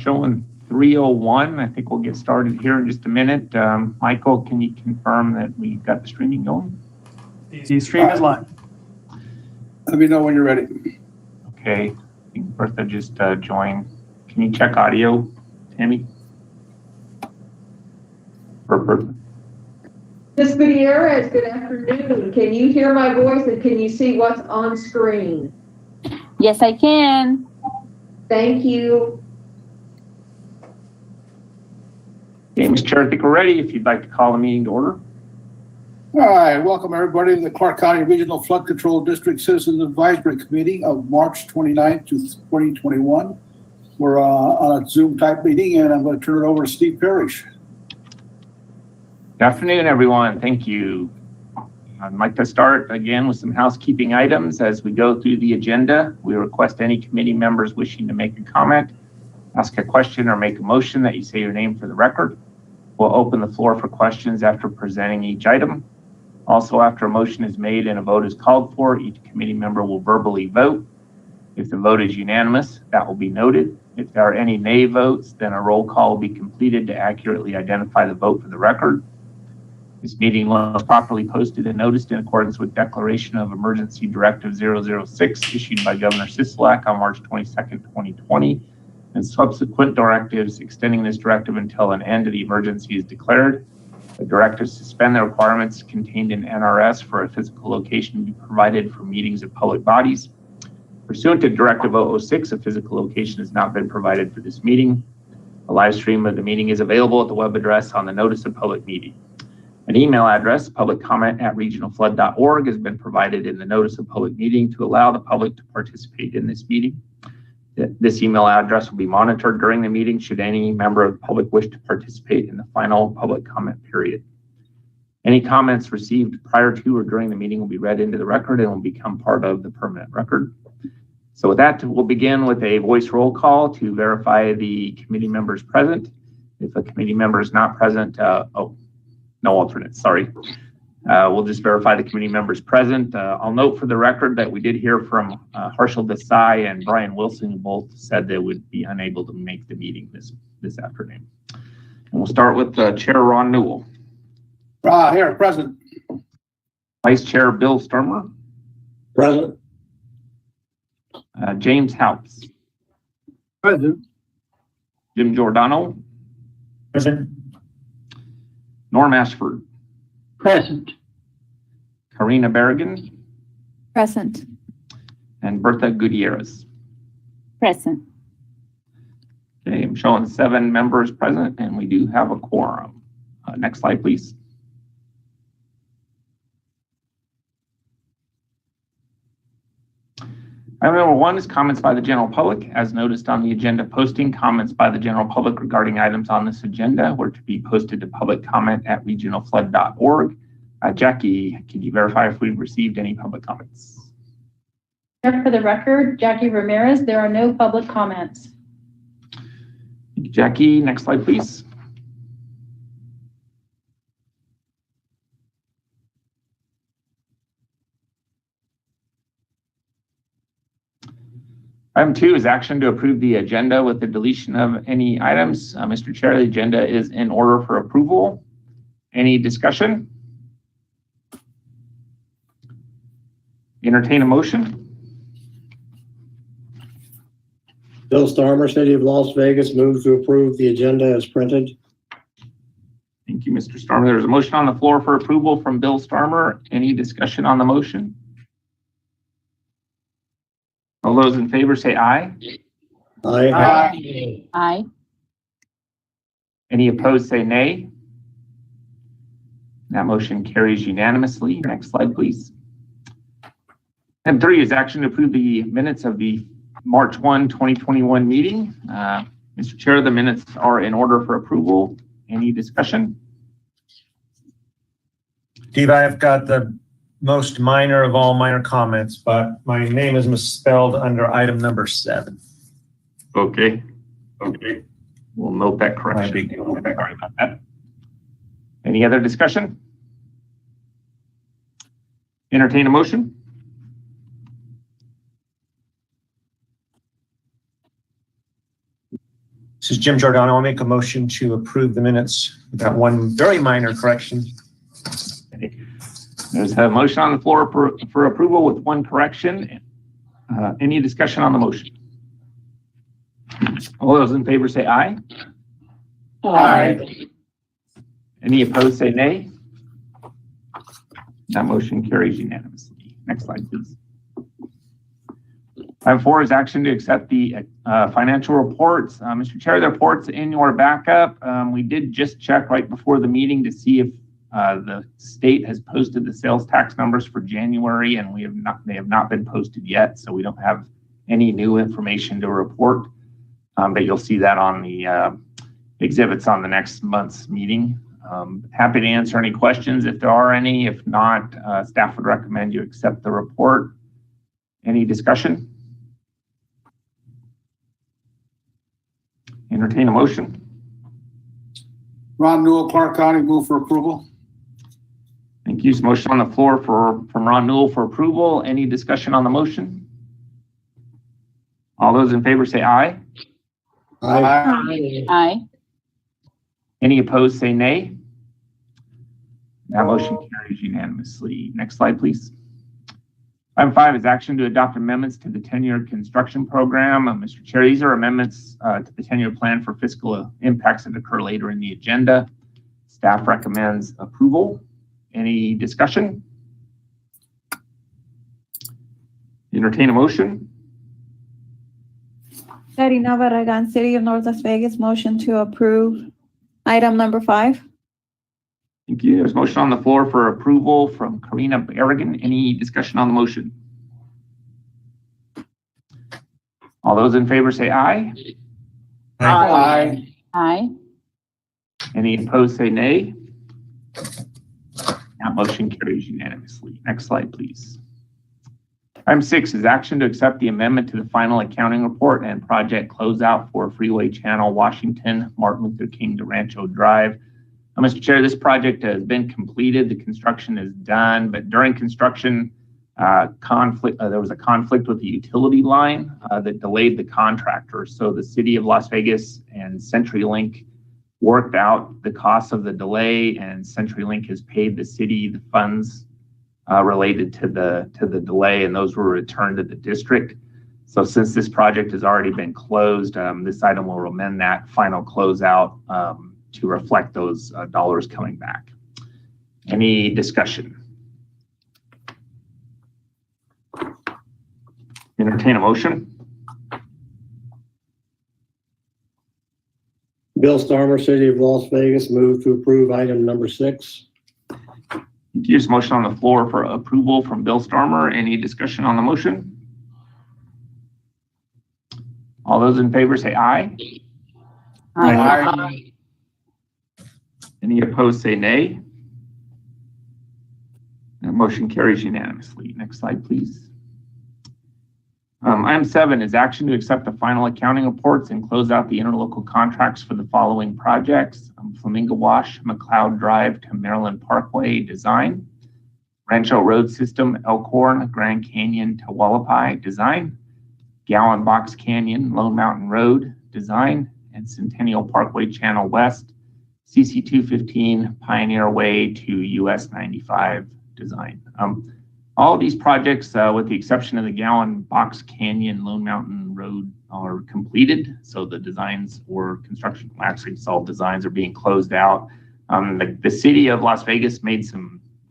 Showing 3:01. I think we'll get started here in just a minute. Michael, can you confirm that we got the streaming going? The stream is live. Let me know when you're ready. Okay. I think Bertha just joined. Can you check audio, Tammy? For Bertha. Ms. Gutierrez, good afternoon. Can you hear my voice and can you see what's on screen? Yes, I can. Thank you. Okay, Mr. Chair, I think we're ready. If you'd like to call the meeting to order. All right, welcome everybody to the Clark County Regional Flood Control District Citizens Advisory Committee of March 29th to 2021. We're on a Zoom type meeting, and I'm going to turn it over to Steve Parrish. Good afternoon, everyone. Thank you. I'd like to start again with some housekeeping items. As we go through the agenda, we request any committee members wishing to make a comment, ask a question, or make a motion that you say your name for the record. We'll open the floor for questions after presenting each item. Also, after a motion is made and a vote is called for, each committee member will verbally vote. If the vote is unanimous, that will be noted. If there are any nay votes, then a roll call will be completed to accurately identify the vote for the record. This meeting was properly posted and noticed in accordance with Declaration of Emergency Directive 006 issued by Governor Sisolak on March 22nd, 2020, and subsequent directives extending this directive until an end of the emergency is declared. The directives suspend the requirements contained in NRS for a physical location to be provided for meetings of public bodies. Pursuant to Directive 006, a physical location has not been provided for this meeting. A live stream of the meeting is available at the web address on the notice of public meeting. An email address, publiccomment@regionalflood.org, has been provided in the notice of public meeting to allow the public to participate in this meeting. This email address will be monitored during the meeting should any member of the public wish to participate in the final public comment period. Any comments received prior to or during the meeting will be read into the record and will become part of the permanent record. So with that, we'll begin with a voice roll call to verify the committee members present. If a committee member is not present, no alternates, sorry. We'll just verify the committee members present. I'll note for the record that we did hear from Harshal Desai and Brian Wilson, who both said they would be unable to make the meeting this afternoon. And we'll start with Chair Ron Newell. Here, present. Vice Chair Bill Sturmer. Present. James House. Present. Jim Giordano. Present. Norm Ashford. Present. Karina Berrigan. Present. And Bertha Gutierrez. Present. Okay, I'm showing 7 members present, and we do have a quorum. Next slide, please. Item number 1 is comments by the general public. As noticed on the agenda posting, comments by the general public regarding items on this agenda were to be posted to public comment at regionalflood.org. Jackie, can you verify if we've received any public comments? For the record, Jackie Ramirez, there are no public comments. Thank you, Jackie. Next slide, please. Item 2 is action to approve the agenda with the deletion of any items. Mr. Chair, the agenda is in order for approval. Any discussion? Entertain a motion. Bill Starmer, City of Las Vegas, moves to approve the agenda as printed. Thank you, Mr. Starmer. There's a motion on the floor for approval from Bill Starmer. Any discussion on the motion? All those in favor say aye. Aye. Aye. Aye. Any opposed say nay. That motion carries unanimously. Next slide, please. And 3 is action to approve the minutes of the March 1, 2021 meeting. Mr. Chair, the minutes are in order for approval. Any discussion? Steve, I've got the most minor of all minor comments, but my name is misspelled under item number 7. Okay. We'll note that correction. Big deal. Sorry about that. Any other discussion? Entertain a motion. This is Jim Giordano. I'll make a motion to approve the minutes with that one very minor correction. There's a motion on the floor for approval with one correction. Any discussion on the motion? All those in favor say aye. Aye. Any opposed say nay. That motion carries unanimously. Next slide, please. Item 4 is action to accept the financial reports. Mr. Chair, the reports in your backup. We did just check right before the meeting to see if the state has posted the sales tax numbers for January, and they have not been posted yet, so we don't have any new information to report. But you'll see that on the exhibits on the next month's meeting. Happy to answer any questions if there are any. If not, staff would recommend you accept the report. Any discussion? Entertain a motion. Ron Newell, Clark County, move for approval. Thank you. Motion on the floor from Ron Newell for approval. Any discussion on the motion? All those in favor say aye. Aye. Any opposed say nay. That motion carries unanimously. Next slide, please. Item 5 is action to adopt amendments to the 10-year construction program. Mr. Chair, these are amendments to the 10-year plan for fiscal impacts that occur later in the agenda. Staff recommends approval. Any discussion? Entertain a motion. Karina Barragan, City of North Las Vegas, motion to approve item number 5. Thank you. There's a motion on the floor for approval from Karina Barragan. Any discussion on the motion? All those in favor say aye. Aye. Aye. Any opposed say nay. That motion carries unanimously. Next slide, please. Item 6 is action to accept the amendment to the final accounting report and project closeout for Freeway Channel Washington, Martin Luther King to Rancho Drive. Mr. Chair, this project has been completed. The construction is done, but during construction, there was a conflict with the utility line that delayed the contractor. So the city of Las Vegas and CenturyLink worked out the cost of the delay, and CenturyLink has paid the city the funds related to the delay, and those were returned to the district. So since this project has already been closed, this item will amend that final closeout to reflect those dollars coming back. Any discussion? Entertain a motion. Bill Starmer, City of Las Vegas, move to approve item number 6. Use motion on the floor for approval from Bill Starmer. Any discussion on the motion? All those in favor say aye. Aye. Any opposed say nay. That motion carries unanimously. Next slide, please. Item 7 is action to accept the final accounting reports and close out the interlocal contracts for the following projects: Flamingo Wash, McLeod Drive to Maryland Parkway design, Rancho Road System, Elkhorn, Grand Canyon to Wallapai design, Gallon Box Canyon, Lone Mountain Road design, and Centennial Parkway Channel West, CC 215 Pioneer Way to US 95 design. All of these projects, with the exception of the Gallon Box Canyon Lone Mountain Road, are completed. So the designs or construction, actually all designs are being closed out. The city of Las Vegas made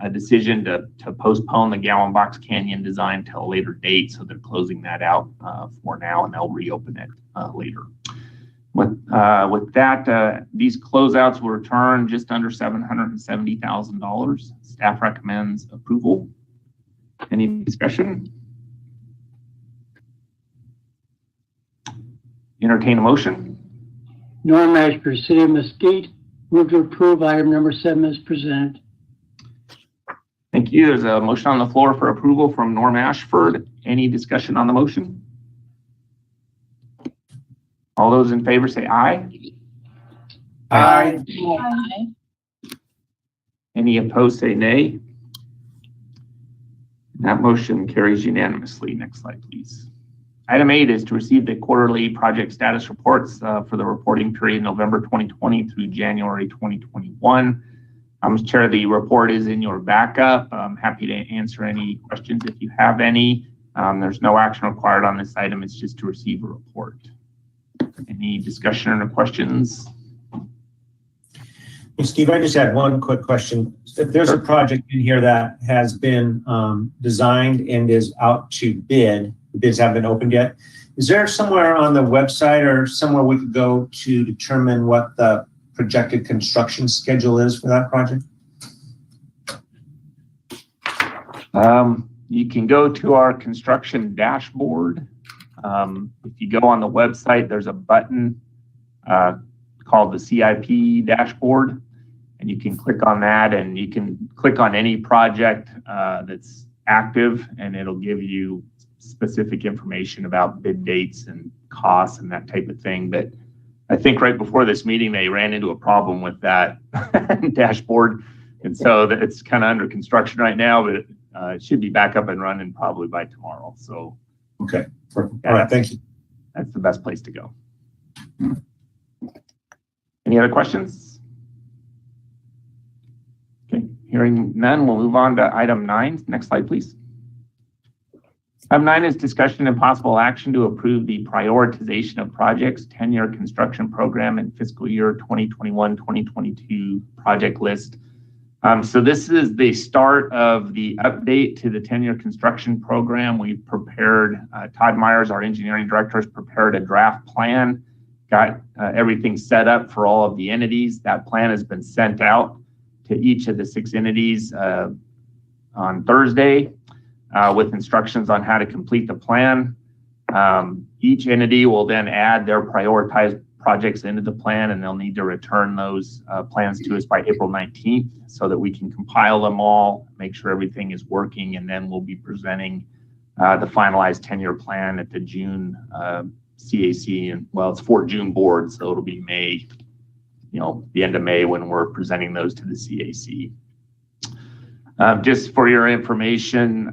a decision to postpone the Gallon Box Canyon design till a later date. So they're closing that out for now, and they'll reopen it later. With that, these closeouts will return just under $770,000. Staff recommends approval. Any discussion? Entertain a motion. Norm Ashford, City of Mesquite, move to approve item number 7 as presented. Thank you. There's a motion on the floor for approval from Norm Ashford. Any discussion on the motion? All those in favor say aye. Aye. Aye. Any opposed say nay. That motion carries unanimously. Next slide, please. Item 8 is to receive the quarterly project status reports for the reporting period November 2020 through January 2021. Mr. Chair, the report is in your backup. I'm happy to answer any questions if you have any. There's no action required on this item. It's just to receive a report. Any discussion or questions? Hey, Steve, I just had one quick question. If there's a project in here that has been designed and is out to bid, the bids haven't been opened yet, is there somewhere on the website or somewhere we could go to determine what the projected construction schedule is for that project? You can go to our construction dashboard. If you go on the website, there's a button called the CIP dashboard, and you can click on that, and you can click on any project that's active, and it'll give you specific information about bid dates and costs and that type of thing. But I think right before this meeting, they ran into a problem with that dashboard, and so it's kind of under construction right now, but it should be back up and running probably by tomorrow. So, okay, perfect. All right, thank you. That's the best place to go. Any other questions? Okay, hearing none, we'll move on to item 9. Next slide, please. Item 9 is discussion and possible action to approve the prioritization of projects 10-year construction program and fiscal year 2021-2022 project list. So this is the start of the update to the 10-year construction program. We've prepared, Todd Myers, our engineering director, has prepared a draft plan, got everything set up for all of the entities. That plan has been sent out to each of the 6 entities on Thursday with instructions on how to complete the plan. Each entity will then add their prioritized projects into the plan, and they'll need to return those plans to us by April 19th so that we can compile them all, make sure everything is working, and then we'll be presenting the finalized 10-year plan at the June CAC, and well, it's for June board, so it'll be May, the end of May when we're presenting those to the CAC. Just for your information,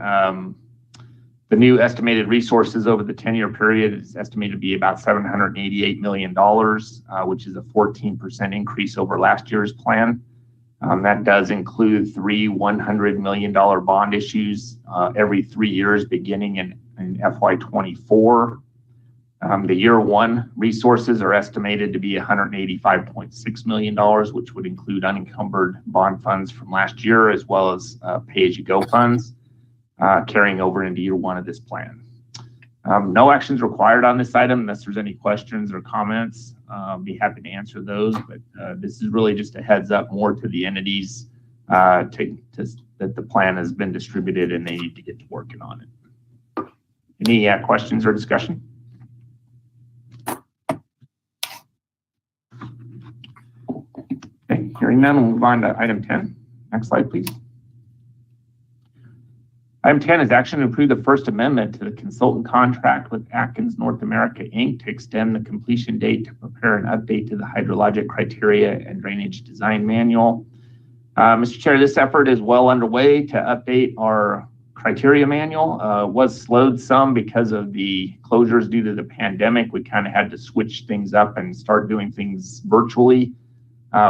the new estimated resources over the 10-year period is estimated to be about $788 million, which is a 14% increase over last year's plan. That does include 3 $100 million bond issues every 3 years beginning in FY24. The year 1 resources are estimated to be $185.6 million, which would include unencumbered bond funds from last year, as well as pay-as-you-go funds carrying over into year 1 of this plan. No actions required on this item unless there's any questions or comments. I'll be happy to answer those, but this is really just a heads up more to the entities that the plan has been distributed and they need to get to working on it. Any questions or discussion? Okay, hearing none, we'll move on to item 10. Next slide, please. Item 10 is action to approve the First Amendment to the consultant contract with Aikins North America, Inc. to extend the completion date to prepare an update to the hydrologic criteria and drainage design manual. Mr. Chair, this effort is well underway to update our criteria manual. Was slowed some because of the closures due to the pandemic. We kind of had to switch things up and start doing things virtually,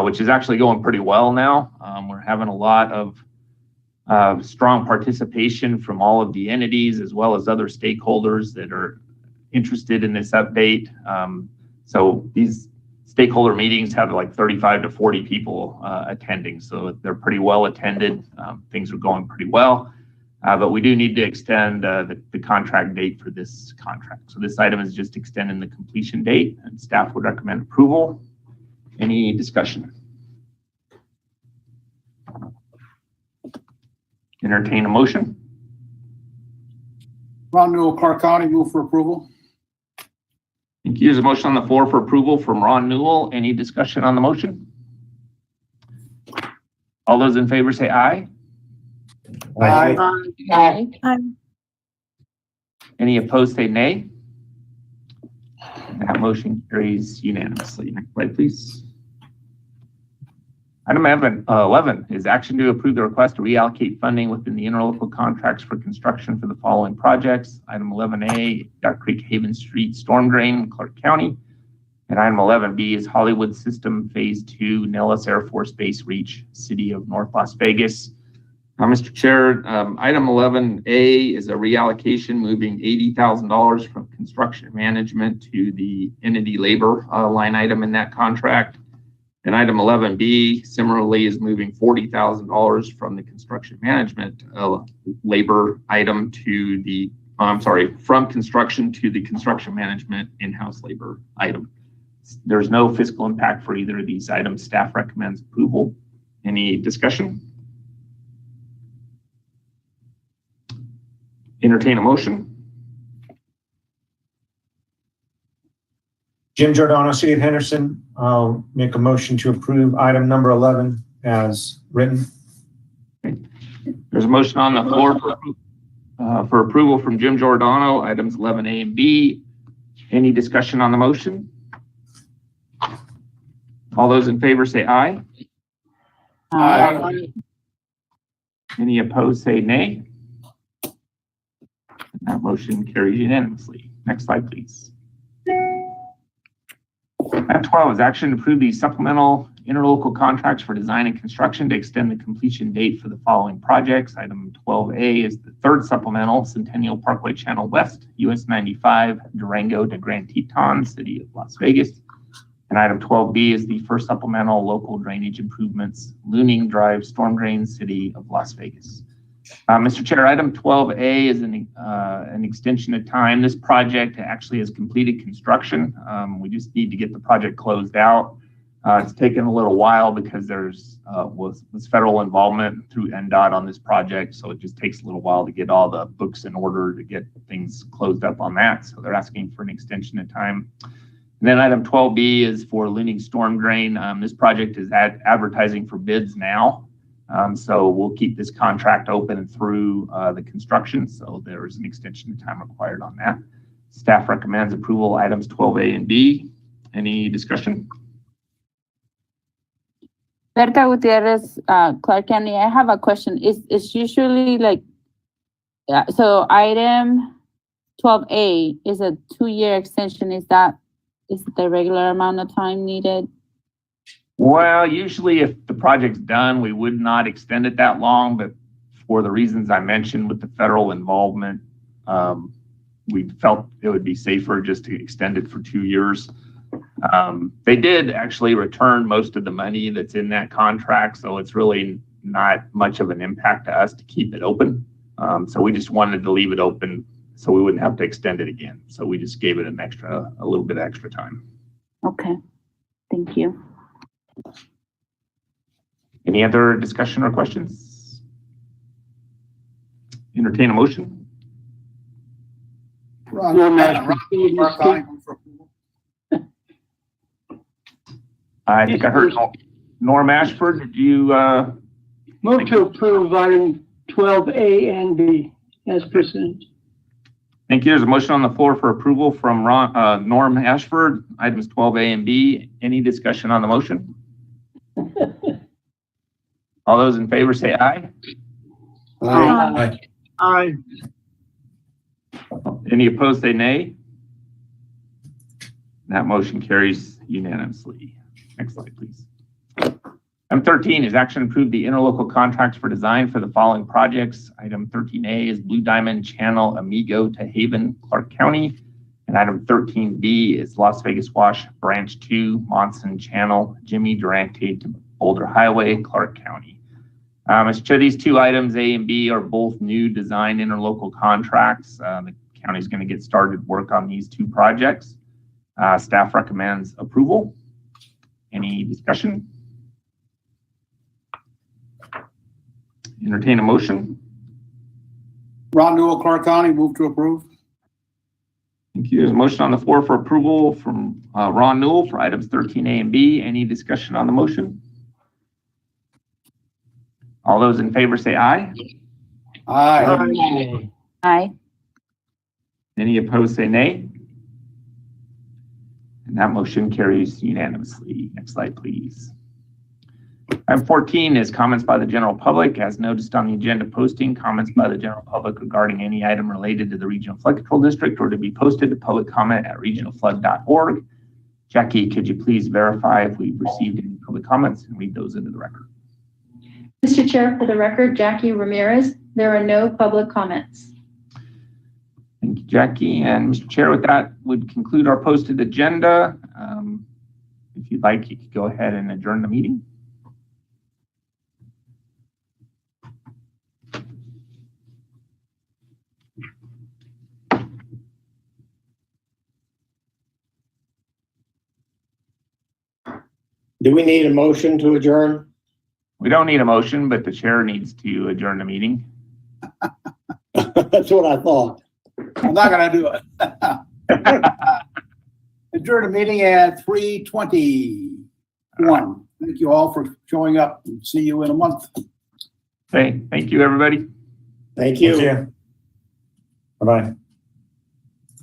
which is actually going pretty well now. We're having a lot of strong participation from all of the entities as well as other stakeholders that are interested in this update. So these stakeholder meetings have like 35 to 40 people attending, so they're pretty well attended. Things are going pretty well, but we do need to extend the contract date for this contract. So this item is just extending the completion date, and staff would recommend approval. Any discussion? Entertain a motion. Ron Newell, Clark County, move for approval. Thank you. There's a motion on the floor for approval from Ron Newell. Any discussion on the motion? All those in favor say aye. Aye. Aye. Any opposed say nay. And that motion carries unanimously. Next slide, please. Item 11 is action to approve the request to reallocate funding within the interlocal contracts for construction for the following projects. Item 11A, Duck Creek Haven Street Storm Drain, Clark County. And item 11B is Hollywood System Phase 2, Nellis Air Force Base Reach, City of North Las Vegas. Mr. Chair, item 11A is a reallocation moving $80,000 from construction management to the entity labor line item in that contract. And item 11B similarly is moving $40,000 from the construction management labor item to the, from construction to the construction management in-house labor item. There's no fiscal impact for either of these items. Staff recommends approval. Any discussion? Entertain a motion. Jim Giordano, City of Henderson. I'll make a motion to approve item number 11 as written. There's a motion on the floor for approval from Jim Giordano, items 11A and B. Any discussion on the motion? All those in favor say aye. Aye. Any opposed say nay. That motion carries unanimously. Next slide, please. Item 12 is action to approve the supplemental interlocal contracts for design and construction to extend the completion date for the following projects. Item 12A is the third supplemental, Centennial Parkway Channel West, US 95, Durango to Grand Teton, City of Las Vegas. And item 12B is the first supplemental, local drainage improvements, Looning Drive Storm Drain, City of Las Vegas. Mr. Chair, item 12A is an extension of time. This project actually has completed construction. We just need to get the project closed out. It's taken a little while because there's was federal involvement through NDOT on this project, so it just takes a little while to get all the books in order to get things closed up on that. So they're asking for an extension of time. And then item 12B is for Looning Storm Drain. This project is advertising for bids now. So we'll keep this contract open through the construction. So there is an extension of time required on that. Staff recommends approval items 12A and B. Any discussion? Berta Gutierrez, Clark County, I have a question. Is usually like, so item 12A is a 2-year extension. Is it the regular amount of time needed? Well, usually if the project's done, we would not extend it that long, but for the reasons I mentioned with the federal involvement, we felt it would be safer just to extend it for 2 years. They did actually return most of the money that's in that contract, so it's really not much of an impact to us to keep it open. So we just wanted to leave it open so we wouldn't have to extend it again. So we just gave it a little bit extra time. Okay, thank you. Any other discussion or questions? Entertain a motion. I think I heard Norm Ashford. Did you? Move to approve item 12A and B as presented. Thank you. There's a motion on the floor for approval from Norm Ashford, items 12A and B. Any discussion on the motion? All those in favor say aye. Aye. Aye. Any opposed say nay. That motion carries unanimously. Next slide, please. Item 13 is action to approve the interlocal contracts for design for the following projects. Item 13A is Blue Diamond Channel Amigo to Haven, Clark County. And item 13B is Las Vegas Wash Branch 2, Monson Channel, Jimmy Durante to Boulder Highway, Clark County. Mr. Chair, these two items, A and B, are both new design interlocal contracts. The county is going to get started work on these two projects. Staff recommends approval. Any discussion? Entertain a motion. Ron Newell, Clark County, move to approve. Thank you. There's a motion on the floor for approval from Ron Newell for items 13A and B. Any discussion on the motion? All those in favor say aye. Aye. Aye. Any opposed say nay. And that motion carries unanimously. Next slide, please. Item 14 is comments by the general public. As noticed on the agenda posting, comments by the general public regarding any item related to the Regional Flood Control District or to be posted to public comment at regionalflood.org. Jackie, could you please verify if we've received any public comments and read those into the record? Mr. Chair, for the record, Jackie Ramirez, there are no public comments. Thank you, Jackie. And Mr. Chair, with that would conclude our posted agenda. If you'd like, you could go ahead and adjourn the meeting. Do we need a motion to adjourn? We don't need a motion, but the chair needs to adjourn the meeting. That's what I thought. I'm not gonna do it. Adjourn the meeting at 3:21. Thank you all for showing up. See you in a month. Okay, thank you, everybody. Thank you. Bye-bye.